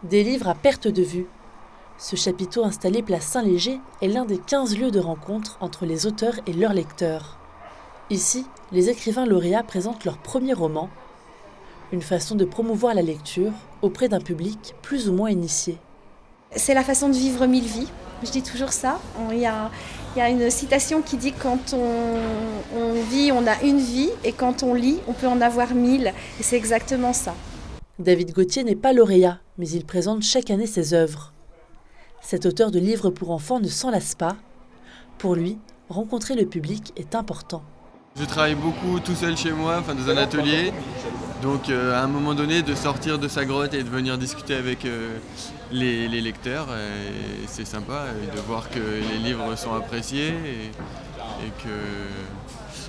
Des livres à perte de vue. Ce chapiteau installé place Saint-Léger est l'un des 15 lieux de rencontre entre les auteurs et leurs lecteurs. Ici, les écrivains lauréats présentent leur premier roman, une façon de promouvoir la lecture auprès d'un public plus ou moins initié. C'est la façon de vivre 1000 vies, je dis toujours ça. Il y a une citation qui dit que quand on vit, on a une vie, et quand on lit, on peut en avoir 1000, et c'est exactement ça. David Gauthier n'est pas lauréat, mais il présente chaque année ses œuvres. Cet auteur de livres pour enfants ne s'en lasse pas. Pour lui, rencontrer le public est important. Je travaille beaucoup tout seul chez moi, dans un atelier. Donc à un moment donné, de sortir de sa grotte et de venir discuter avec les lecteurs, et c'est sympa de voir que les livres sont appréciés et que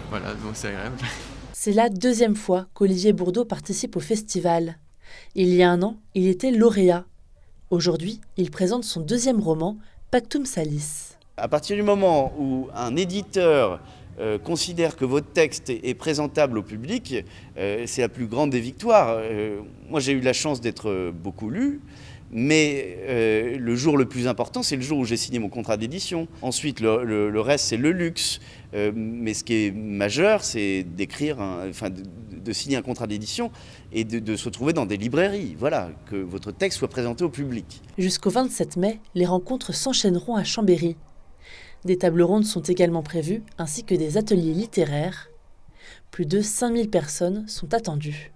voilà, donc c'est agréable. C'est la deuxième fois qu'Olivier Bourdeau participe au festival. Il y a un an, il était lauréat. Aujourd'hui, il présente son deuxième roman, Pactum Salis. À partir du moment où un éditeur considère que votre texte est présentable au public, c'est la plus grande des victoires. Moi, j'ai eu la chance d'être beaucoup lu, mais le jour le plus important, c'est le jour où j'ai signé mon contrat d'édition. Ensuite, le reste, c'est le luxe. Mais ce qui est majeur, c'est d'écrire, de signer un contrat d'édition et de se retrouver dans des librairies. Voilà, que votre texte soit présenté au public. Jusqu'au 27 mai, les rencontres s'enchaîneront à Chambéry. Des tables rondes sont également prévues, ainsi que des ateliers littéraires. Plus de 5000 personnes sont attendues.